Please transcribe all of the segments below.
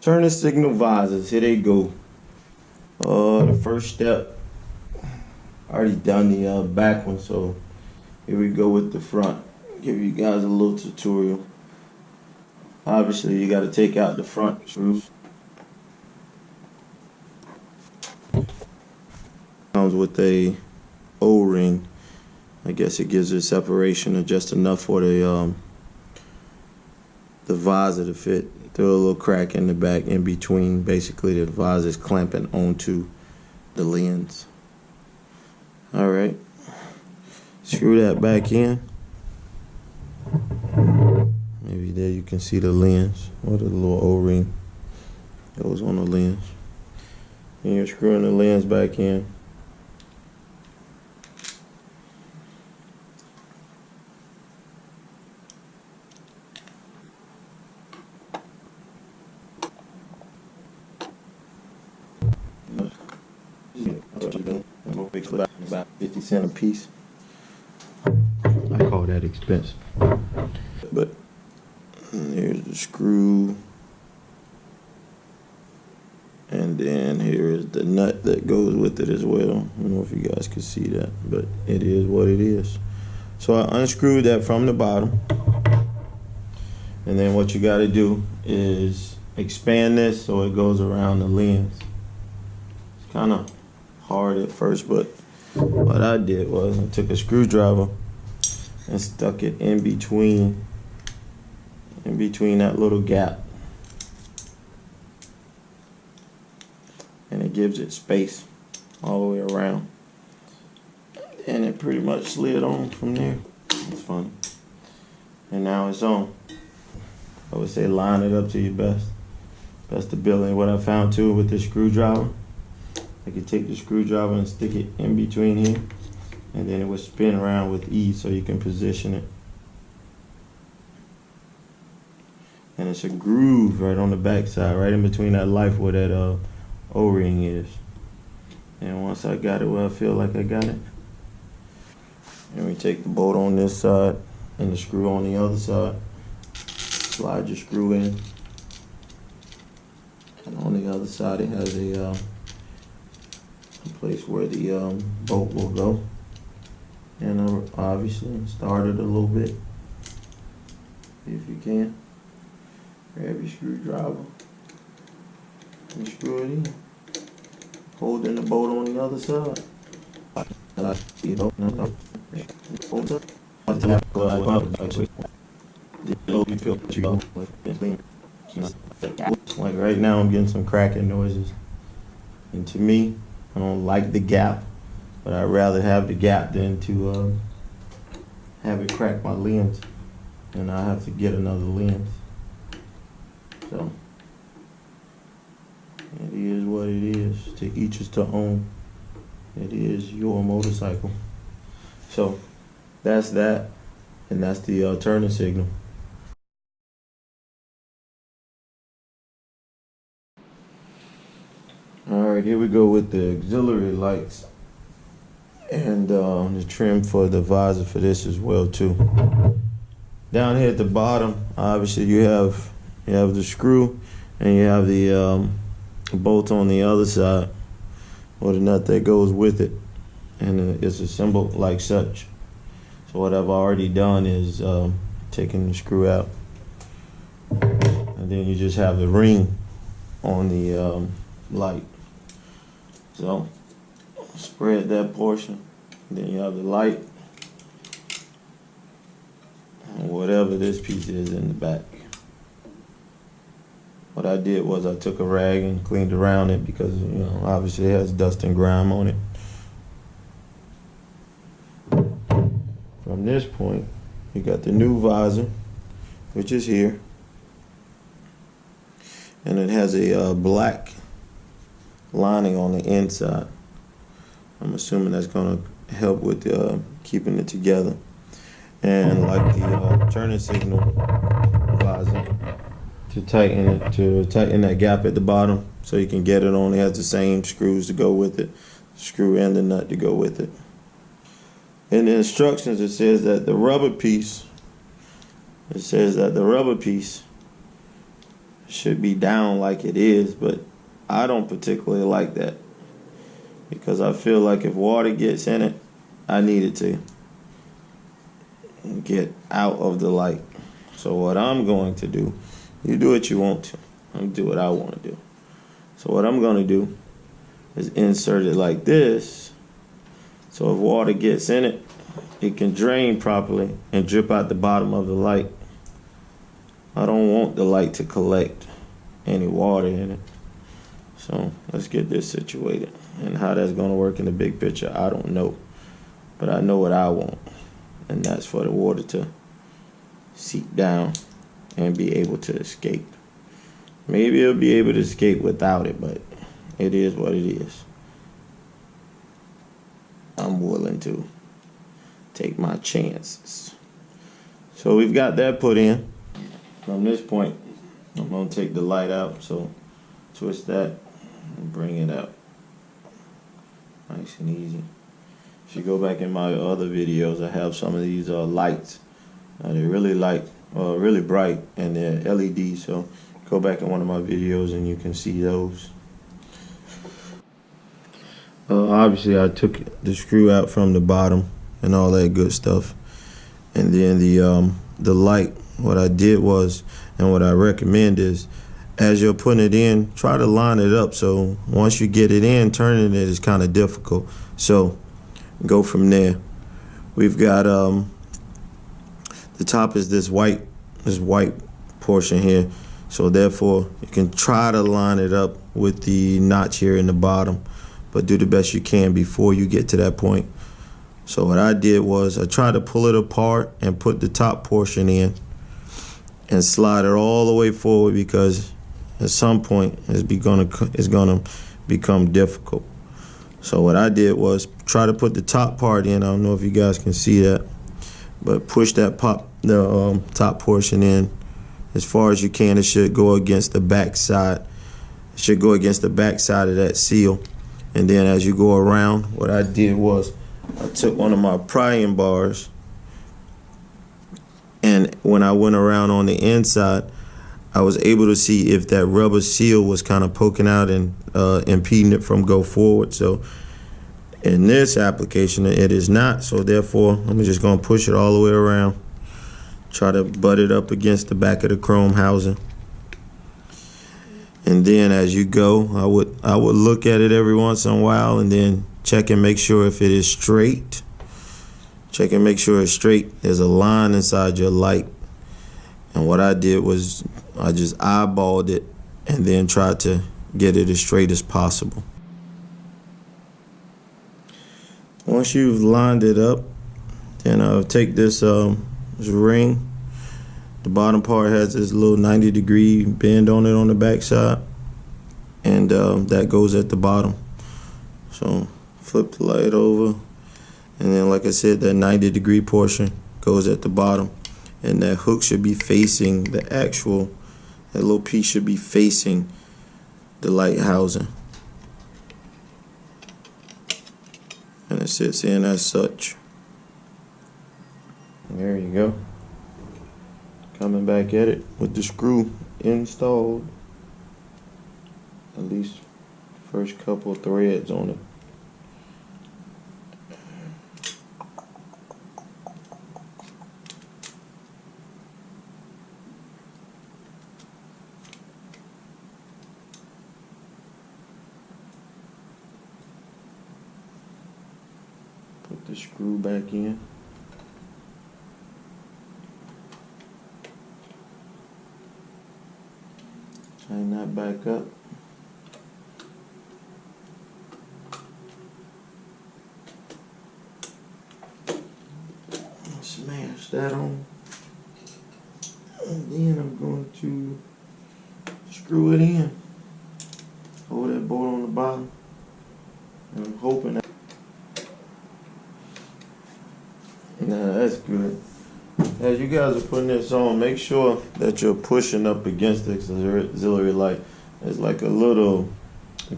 Turning signal visors, here they go. The first step, I already done the back one, so here we go with the front. Give you guys a little tutorial. Obviously, you got to take out the front screws. Comes with a O-ring. I guess it gives it separation of just enough for the visor to fit. Through a little crack in the back in between. Basically, the visor is clamping onto the lens. Alright, screw that back in. Maybe there you can see the lens or the little O-ring goes on the lens. And you're screwing the lens back in. About 50 cents a piece. I call that expensive. But here's the screw. And then here is the nut that goes with it as well. I don't know if you guys can see that, but it is what it is. So I unscrewed that from the bottom. And then what you got to do is expand this so it goes around the lens. It's kind of hard at first, but what I did was I took a screwdriver and stuck it in between that little gap, and it gives it space all the way around, and it pretty much slid on from there. It's funny. And now it's on. I would say line it up to your best ability. What I found too with this screwdriver, I could take the screwdriver and stick it in between here, and then it would spin around with ease so you can position it. And it's a groove right on the back side, right in between that life where that O-ring is. And once I got it where I feel like I got it, and we take the bolt on this side and the screw on the other side. Slide your screw in, and on the other side it has a place where the bolt will go. And obviously start it a little bit if you can. Grab your screwdriver and screw it in, holding the bolt on the other side. Like right now I'm getting some cracking noises, and to me, I don't like the gap, but I'd rather have the gap than to have it crack my lens, and I have to get another lens. So it is what it is. To each is to own. It is your motorcycle. So that's that, and that's the turning signal. Alright, here we go with the auxiliary lights and the trim for the visor for this as well too. Down here at the bottom, obviously you have the screw, and you have the bolt on the other side, or the nut that goes with it, and it's assembled like such. So what I've already done is taking the screw out, and then you just have the ring on the light. So spread that portion, then you have the light, and whatever this piece is in the back. What I did was I took a rag and cleaned around it because, you know, obviously it has dust and grime on it. From this point, you got the new visor, which is here, and it has a black lining on the inside. I'm assuming that's going to help with keeping it together. And like the turning signal visor, to tighten that gap at the bottom so you can get it on. It has the same screws to go with it, screw and the nut to go with it. In the instructions, it says that the rubber piece should be down like it is, but I don't particularly like that because I feel like if water gets in it, I need it to get out of the light. So what I'm going to do, you do what you want to, I'm gonna do what I want to do. So what I'm going to do is insert it like this, so if water gets in it, it can drain properly and drip out the bottom of the light. I don't want the light to collect any water in it. So let's get this situated. And how that's going to work in the big picture, I don't know. But I know what I want. And that's for the water to seep down and be able to escape. Maybe it'll be able to escape without it, but it is what it is. I'm willing to take my chances. So we've got that put in. From this point, I'm going to take the light out. So twist that and bring it out. Nice and easy. If you go back in my other videos, I have some of these lights. They're really light, really bright, and they're LED. So go back in one of my videos and you can see those. Obviously, I took the screw out from the bottom and all that good stuff. And then the light, what I did was, and what I recommend is, as you're putting it in, try to line it up. So once you get it in, turning it is kind of difficult. So go from there. We've got the top is this white portion here. So therefore, you can try to line it up with the notch here in the bottom, but do the best you can before you get to that point. So what I did was I tried to pull it apart and put the top portion in and slide it all the way forward, because at some point it's gonna become difficult. So what I did was try to put the top part in. I don't know if you guys can see that, but push that top portion in as far as you can. It should go against the back side. It should go against the back side of that seal. And then as you go around, what I did was I took one of my prying bars, and when I went around on the inside, I was able to see if that rubber seal was kind of poking out and impeding it from go forward. So in this application, it is not. So therefore, I'm just going to push it all the way around. Try to butt it up against the back of the chrome housing. And then as you go, I would look at it every once in a while and then check and make sure if it is straight. Check and make sure it's straight. There's a line inside your light. And what I did was I just eyeballed it and then tried to get it as straight as possible. Once you've lined it up, then I'll take this ring. The bottom part has this little 90-degree bend on it on the back side, and that goes at the bottom. So flip the light over, and then like I said, that 90-degree portion goes at the bottom, and that hook should be facing that little piece should be facing the light housing, and it sits in as such. There you go. Coming back at it with the screw installed. At least first couple threads on it. Put the screw back in. Tighten that back up. Smash that on. And then I'm going to screw it in. Hold that bolt on the bottom. And I'm hoping that. Nah, that's good. As you guys are putting this on, make sure that you're pushing up against the auxiliary light. There's like a little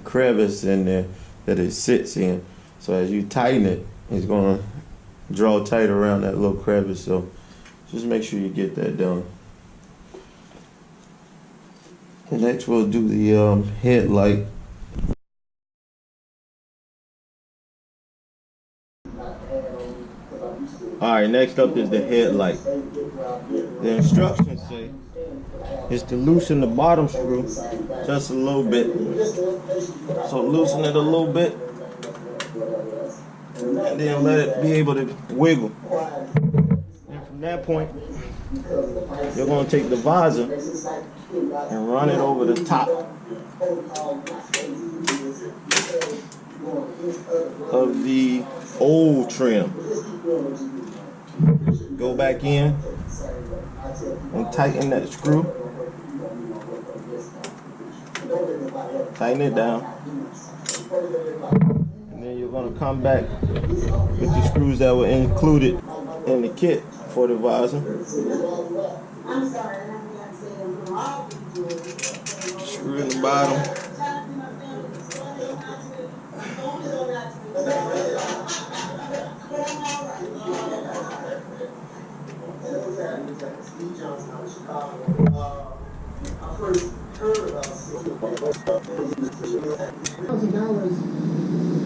crevice in there that it sits in. So as you tighten it, it's going to draw tight around that little crevice. So just make sure you get that done. Next we'll do the headlight. Alright, next up is the headlight. The instructions say is to loosen the bottom screw just a little bit. So loosen it a little bit and then let it be able to wiggle. And from that point, you're going to take the visor and run it over the top of the old trim. Go back in and tighten that screw. Tighten it down. And then you're going to come back with the screws that were included in the kit for the visor. Screw in the bottom.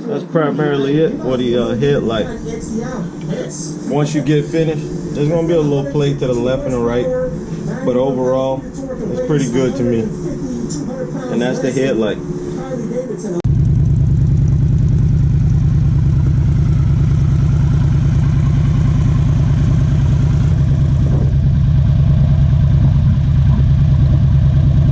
That's primarily it for the headlight. Once you get finished, there's going to be a little plate to the left and the right, but overall, it's pretty good to me. And that's the headlight.